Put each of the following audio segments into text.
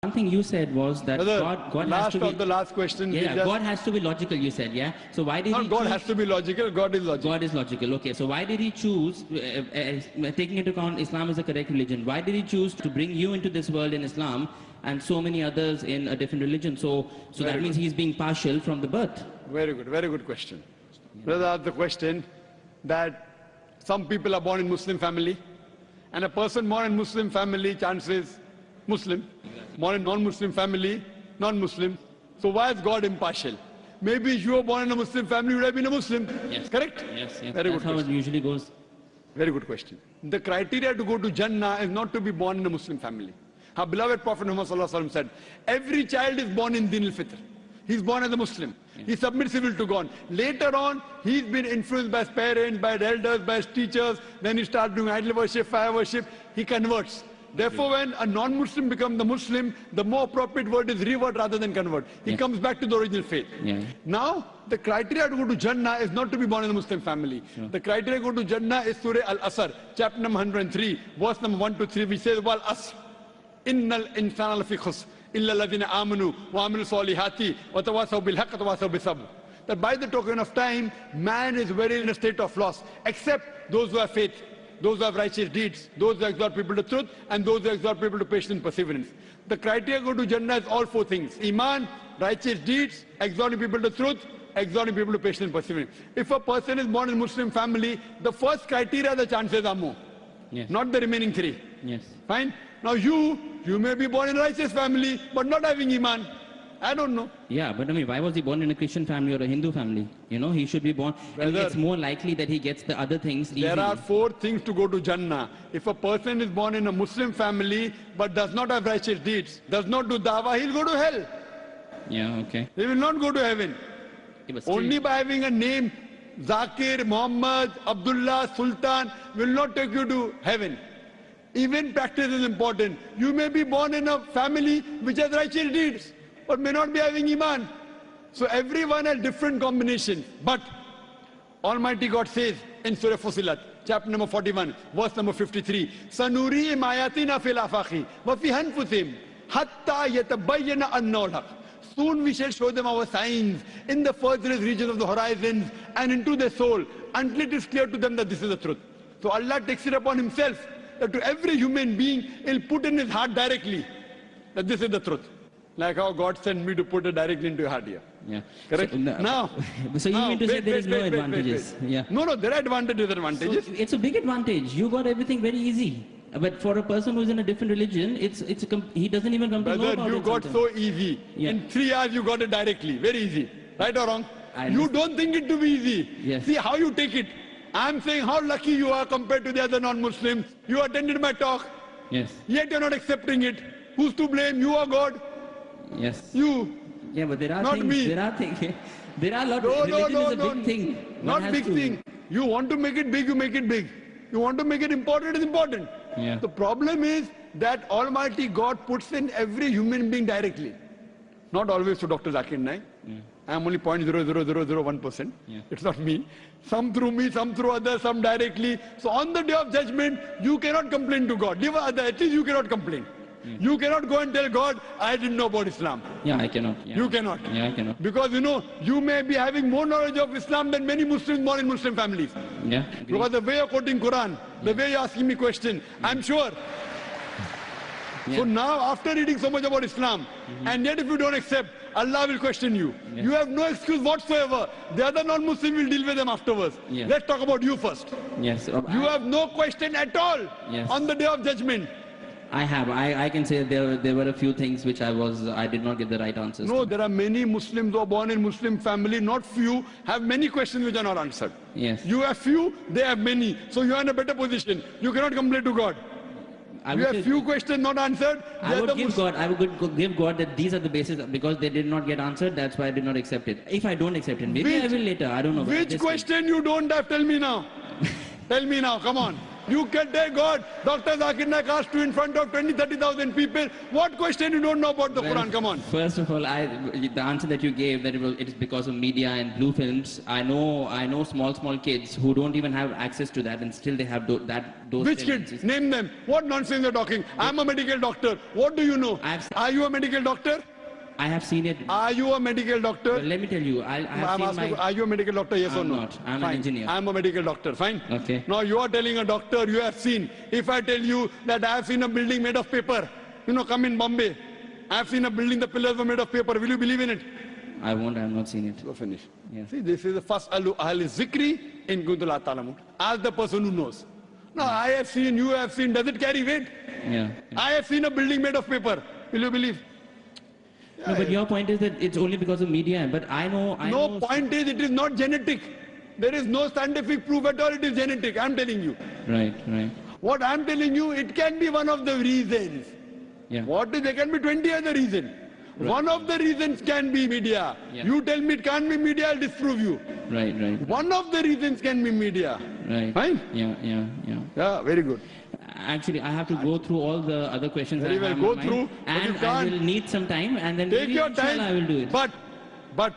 Something you said was that Brother, God has to be... the last question. Yeah, God has to be logical, you said, yeah? So why did he God has to be logical, God is logical. God is logical, okay. So why did he choose, taking into account Islam is the correct religion, why did he choose to bring you into this world in Islam and so many others in a different religion? So that means he's being partial from the birth. Very good question. Brother asked the question that some people are born in Muslim family, and a person born in Muslim family, chances Muslim, born in non-Muslim family, non-Muslim. So why is God impartial? Maybe if you were born in a Muslim family, you would have been a Muslim. Yes. Correct? Yes. Very That's good how it usually goes. Very good question. The criteria to go to Jannah is not to be born in a Muslim family. Our beloved Prophet Muhammad said, every child is born in Din al-Fitr. He's born as a Muslim. Yeah. He submits his will to God. Later on, he's been influenced by his parents, by his elders, by his teachers. Then he starts doing idol worship, fire worship. He converts. Therefore, when a non-Muslim becomes the Muslim, the more appropriate word is revert rather than convert. He comes back to the original faith. Yeah. Now, the criteria to go to Jannah is not to be born in a Muslim family. Sure. The criteria to go to Jannah is Surah Al-Asr, chapter number 103, verse number 1 to 3, which says, Wal Asr, Innal insana lafi khusr, illa alladhina amanu wa amilu salihati wa tawasaw bil haqq wa tawasaw bis sabr. That by the token of time, man is very in a state of loss, except those who have faith, those who have righteous deeds, those who exhort people to truth, and those who exhort people to patience and perseverance. The criteria to go to Jannah is all four things: Iman, righteous deeds, exhorting people to truth, exhorting people to patience and perseverance. If a person is born in a Muslim family, the first criteria, the chances are more. Yes. Not the remaining three. Yes. Fine? Now you may be born in a righteous family, but not having Iman. I don't know. Yeah, but I mean, why was he born in a Christian family or a Hindu family? You know, he should be born. And it's more likely that he gets the other things easily. There are four things to go to Jannah. If a person is born in a Muslim family, but does not have righteous deeds, does not do dawah, he'll go to hell. Yeah, okay. He will not go to heaven. Only by having a name, Zakir, Muhammad, Abdullah, Sultan, will not take you to heaven. Even practice is important. You may be born in a family which has righteous deeds, but may not be having Iman. So everyone has different combinations. But Almighty God says in Surah Fussilat, chapter number 41, verse number 53, Sanuri'im ayatina fil afaqi wa fi anfusihim hatta yatabayyana annahu al-haq. Soon we shall show them our signs in the furthest regions of the horizons and into their soul until it is clear to them that this is the truth. So Allah takes it upon himself that to every human being, he'll put in his heart directly that this is the truth. Like how God sent me to put it directly into your heart here. Yeah. Correct? So, now, so you mean to say there is no advantages? Yeah. No, there are advantages. So it's a big advantage. You got everything very easy. But for a person who's in a different religion, he doesn't even come to know about it. You got so easy. Yeah. In 3 hours you got it directly. Very easy. Right or wrong? You don't think it to be easy. Yes. See how you take it. I'm saying how lucky you are compared to the other non-Muslims. You attended my talk. Yes. Yet you're not accepting it. Who's to blame? You or God? Yes. You. Yeah, but there are not things. Me. There are things. There are a lot. Religion is a big thing. Not big thing. You want to make it big, you make it big. You want to make it important, it's important. Yeah. The problem is that Almighty God puts in every human being directly. Not always to Dr. Zakir Naik. Yeah. I am only 0.00001%. Yeah. It's not me. Some through me, some through others, some directly. So on the day of judgment, you cannot complain to God. At least you cannot complain. Yeah. You cannot go and tell God, I didn't know about Islam. Yeah, I cannot. Yeah. You cannot. Yeah, I cannot. Because you may be having more knowledge of Islam than many Muslims born in Muslim families. Yeah. Because the way you're quoting Quran, the way you're asking me question, I'm sure. Yeah. So now, after reading so much about Islam, and yet if you don't accept, Allah will question you. Yes. You have no excuse whatsoever. The other non-Muslim will deal with them afterwards. Yes. Let's talk about you first. Yes. You have no question at all on the day of judgment. I have. I can say there were a few things which I did not get the right answers. No, there are many Muslims who are born in Muslim family, not few, have many questions which are not answered. Yes. You have few, they have many. So you are in a better position. You cannot complain to God. You have few questions not answered. I would give God that these are the basis because they did not get answered. That's why I did not accept it. If I don't accept it, maybe I will later. I don't know. Which question you don't have? Tell me now. Tell me now. Come on. You can take God. Dr. Zakir Naik asked you in front of 20-30,000 people. What question you don't know about the Quran? Come on. First of all, the answer that you gave, that it is because of media and blue films. I know small kids who don't even have access to that, and still they have those. Which kids? Name them. What nonsense you're talking? I'm a medical doctor. What do you know? Are you a medical doctor? I have seen it. Are you a medical doctor? Well, let me tell you, are you a medical doctor, yes or no? I'm not. I'm Fine. an engineer. I'm a medical doctor, fine. Okay. Now you are telling a doctor you have seen. If I tell you that I have seen a building made of paper, come in Bombay. I have seen a building, the pillars were made of paper. Will you believe in it? I won't, I have not seen it. So finish. Yeah. See, this is the first ahli zikri in Kuntulat Talamun. Ask the person who knows. No, I have seen, you have seen, does it carry weight? Yeah. I have seen a building made of paper. Will you believe? No, but your point is that it's only because of media. But I know. Point is it is not genetic. There is no scientific proof at all it is genetic. I'm telling you. Right. What I'm telling you, it can be one of the reasons. Yeah. There can be 20 other reasons. Right. One of the reasons can be media. Yeah. You tell me it can't be media, I'll disprove you. Right. One of the reasons can be media. Right. Fine? Yeah. Yeah, very good. Actually, I have to go through all the other questions. Very well, go through. And I will need some time, and then take your time. I will do it. But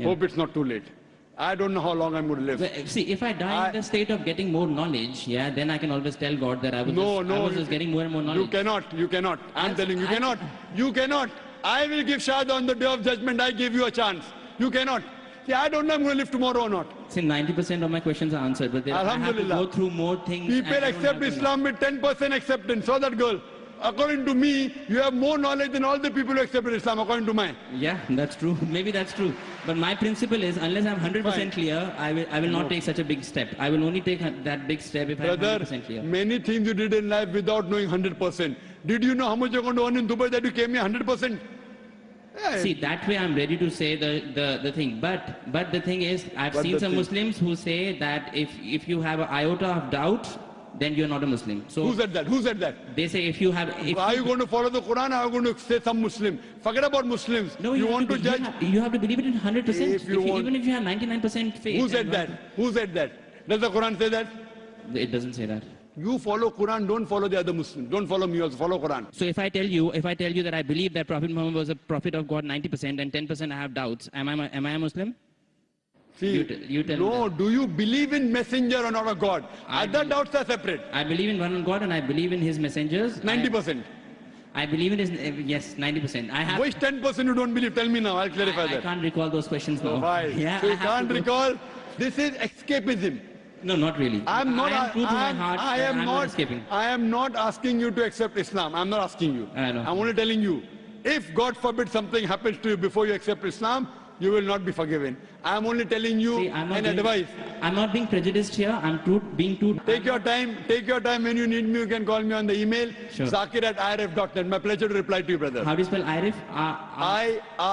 hope it's not too late. I don't know how long I'm going to live. Well, see, if I die in the state of getting more knowledge, then I can always tell God that I was just getting more and more knowledge. You cannot. I'm telling you, you cannot. I will give Shahada on the day of judgment. I give you a chance. You cannot. See, I don't know I'm going to live tomorrow or not. See, 90% of my questions are answered, but I have to go through more things. People accept Islam with 10% acceptance. So that girl. According to me, you have more knowledge than all the people who accepted Islam, according to mine. Yeah, that's true. Maybe that's true. But my principle is, unless I'm 100% clear, I will not take such a big step. I will only take that big step if I'm 100% clear. Many things you did in life without knowing 100%. Did you know how much you're going to earn in Dubai that you came here 100%? Yeah. See, that way I'm ready to say the thing. But the thing is, I've seen some Muslims who say that if you have an iota of doubt, then you're not a Muslim. So who said that? They say if you have... Are you going to follow the Quran or are you going to say some Muslim? Forget about Muslims. No, you want to judge? You have to believe it in 100%. Even if you have 99% faith. Who said that? Does the Quran say that? It doesn't say that. You follow Quran, don't follow the other Muslims. Don't follow me also, follow Quran. So if I tell you that I believe that Prophet Muhammad was a prophet of God 90% and 10% I have doubts, am I a Muslim? See, you tell me that. Do you believe in messenger or not a God? Other doubts are separate. I believe in one God and I believe in his messengers. 90%. I believe in his, yes, 90%. Which 10% you don't believe? Tell me now, I'll clarify that. I can't recall those questions now. Why? Yeah, so you can't recall? This is escapism. No, not really. I am not asking you to accept Islam. I'm not asking you. I know. I'm only telling you, if God forbid something happens to you before you accept Islam, you will not be forgiven. I'm only telling you an advice. I'm not being prejudiced here. I'm being true. Take your time. When you need me, you can call me on the email. Sure. Zakir@irf.net. My pleasure to reply to you, brother. How do you spell IRF?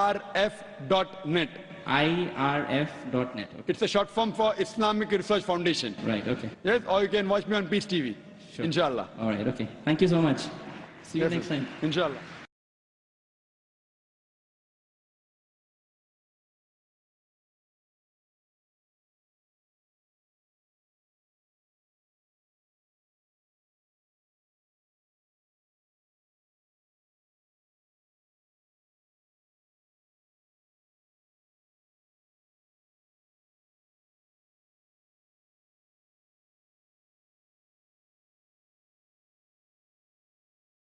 IRF.net. IRF.net. Okay. It's a short form for Islamic Research Foundation. Right, okay. Yes, or you can watch me on Peace TV. Sure. Inshallah. All right, okay. Thank you so much. See you next time. Inshallah.